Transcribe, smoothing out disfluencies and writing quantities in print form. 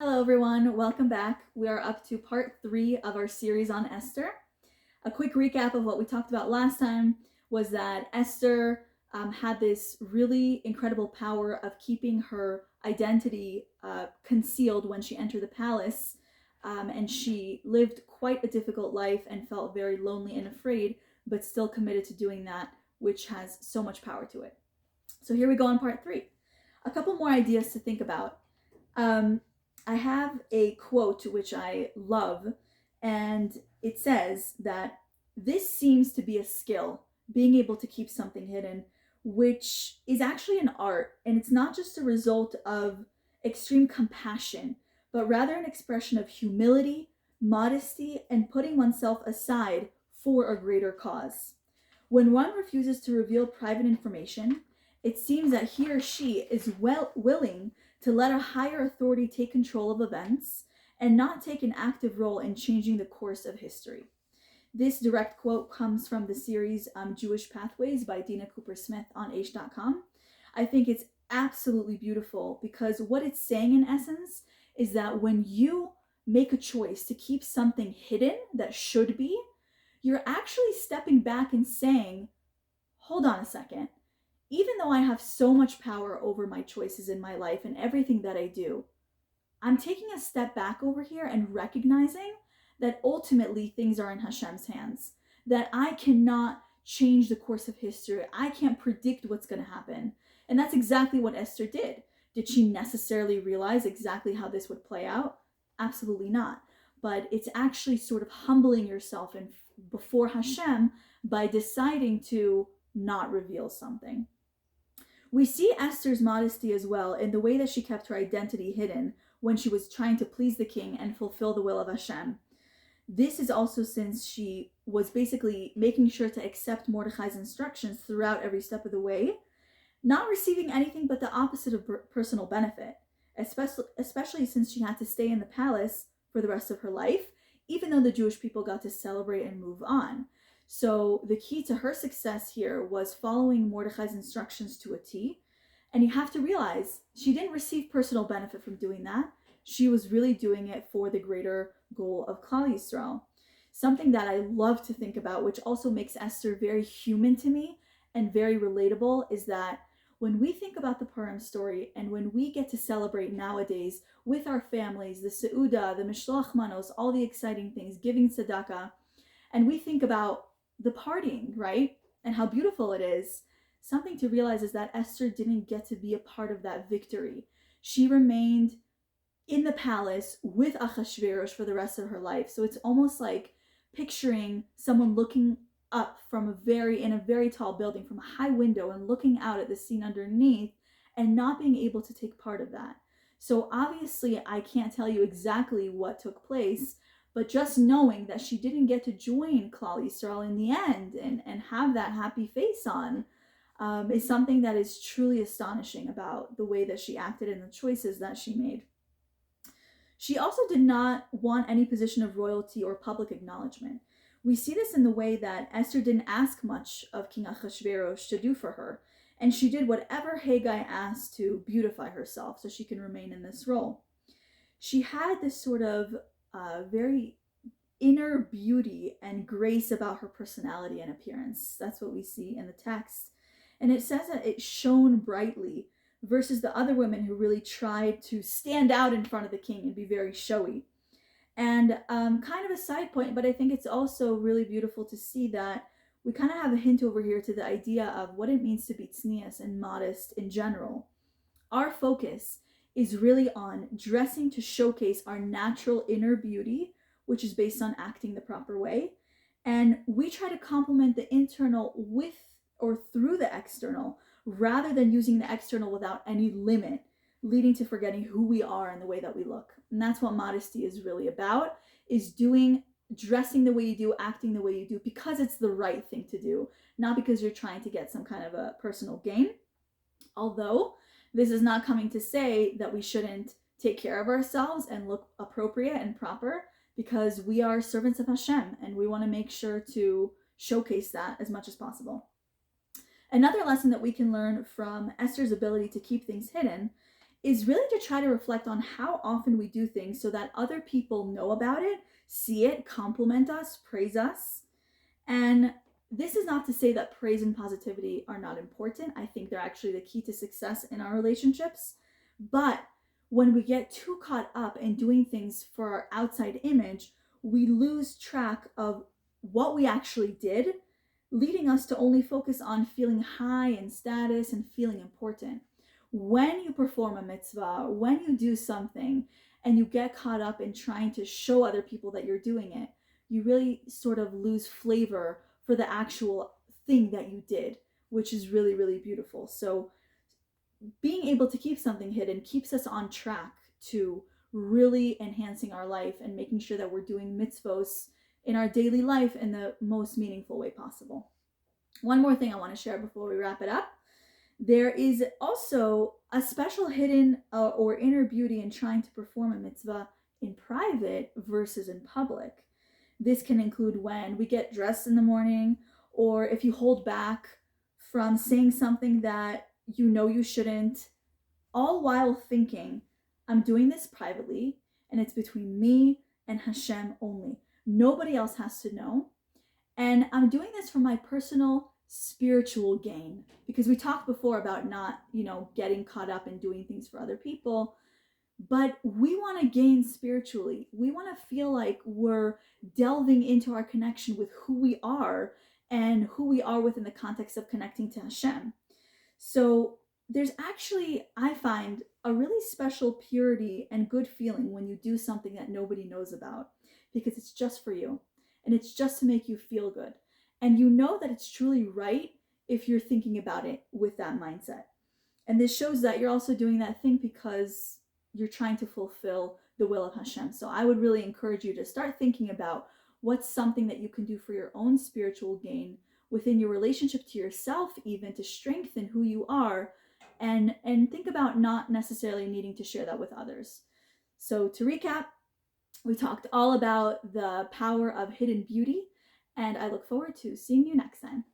Hello, everyone. Welcome back. We are up to part 3 of our series on Esther. A quick recap of what we talked about last time was that Esther had this really incredible power of keeping her identity concealed when she entered the palace, and she lived quite a difficult life and felt very lonely and afraid, but still committed to doing that, which has so much power to it. So here we go on part 3. A couple more ideas to think about. Um, I have a quote which I love, and it says that this seems to be a skill, being able to keep something hidden, which is actually an art, and it's not just a result of extreme compassion, but rather an expression of humility, modesty, and putting oneself aside for a greater cause. When one refuses to reveal private information, it seems that he or she is willing to let a higher authority take control of events and not take an active role in changing the course of history. This direct quote comes from the series Jewish Pathways by Dina Cooper Smith on H.com. I think it's absolutely beautiful because what it's saying in essence is that when you make a choice to keep something hidden that should be, you're actually stepping back and saying, hold on a second. Even though I have so much power over my choices in my life and everything that I do, I'm taking a step back over here and recognizing that ultimately things are in Hashem's hands, that I cannot change the course of history. I can't predict what's going to happen. And that's exactly what Esther did. Did she necessarily realize exactly how this would play out? Absolutely not. But it's actually sort of humbling yourself in, before Hashem by deciding to not reveal something. We see Esther's modesty as well in the way that she kept her identity hidden when she was trying to please the king and fulfill the will of Hashem. This is also since she was basically making sure to accept Mordecai's instructions throughout every step of the way, not receiving anything but the opposite of personal benefit, especially since she had to stay in the palace for the rest of her life, even though the Jewish people got to celebrate and move on. So the key to her success here was following Mordecai's instructions to a T. And you have to realize she didn't receive personal benefit from doing that. She was really doing it for the greater goal of Klal Yisrael. Something that I love to think about, which also makes Esther very human to me and very relatable, is that when we think about the Purim story and when we get to celebrate nowadays with our families, the Seudah, the Mishloach Manos, all the exciting things, giving tzedakah, and we think about the partying, right? And how beautiful it is. Something to realize is that Esther didn't get to be a part of that victory. She remained in the palace with Achashverosh for the rest of her life. So it's almost like picturing someone looking up from in a very tall building from a high window and looking out at the scene underneath and not being able to take part of that. So obviously I can't tell you exactly what took place, but just knowing that she didn't get to join Klal Yisrael in the end and have that happy face on is something that is truly astonishing about the way that she acted and the choices that she made. She also did not want any position of royalty or public acknowledgement. We see this in the way that Esther didn't ask much of King Ahasuerus to do for her, and she did whatever Haggai asked to beautify herself so she can remain in this role. She had this sort of very inner beauty and grace about her personality and appearance. That's what we see in the text. And it says that it shone brightly versus the other women who really tried to stand out in front of the king and be very showy. And kind of a side point, but I think it's also really beautiful to see that we kind of have a hint over here to the idea of what it means to be tznius and modest in general. Our focus is really on dressing to showcase our natural inner beauty, which is based on acting the proper way. And we try to complement the internal with or through the external rather than using the external without any limit, leading to forgetting who we are and the way that we look. And that's what modesty is really about, is dressing the way you do, acting the way you do, because it's the right thing to do, not because you're trying to get some kind of a personal gain. Although this is not coming to say that we shouldn't take care of ourselves and look appropriate and proper, because we are servants of Hashem and we want to make sure to showcase that as much as possible. Another lesson that we can learn from Esther's ability to keep things hidden is really to try to reflect on how often we do things so that other people know about it, see it, compliment us, praise us. And this is not to say that praise and positivity are not important. I think they're actually the key to success in our relationships. But when we get too caught up in doing things for our outside image, we lose track of what we actually did, leading us to only focus on feeling high in status and feeling important. When you perform a mitzvah, when you do something and you get caught up in trying to show other people that you're doing it, you really sort of lose flavor for the actual thing that you did, which is really, really beautiful. So being able to keep something hidden keeps us on track to really enhancing our life and making sure that we're doing mitzvos in our daily life in the most meaningful way possible. One more thing I want to share before we wrap it up. There is also a special hidden or inner beauty in trying to perform a mitzvah in private versus in public. This can include when we get dressed in the morning, or if you hold back from saying something that you know you shouldn't, all while thinking, I'm doing this privately and it's between me and Hashem only. Nobody else has to know. And I'm doing this for my personal spiritual gain, because we talked before about not, getting caught up in doing things for other people, but we want to gain spiritually. We want to feel like we're delving into our connection with who we are and who we are within the context of connecting to Hashem. So there's actually, I find, a really special purity and good feeling when you do something that nobody knows about, because it's just for you and it's just to make you feel good. And you know that it's truly right if you're thinking about it with that mindset. And this shows that you're also doing that thing because you're trying to fulfill the will of Hashem. So I would really encourage you to start thinking about what's something that you can do for your own spiritual gain within your relationship to yourself, even to strengthen who you are, and think about not necessarily needing to share that with others. So to recap, we talked all about the power of hidden beauty, and I look forward to seeing you next time.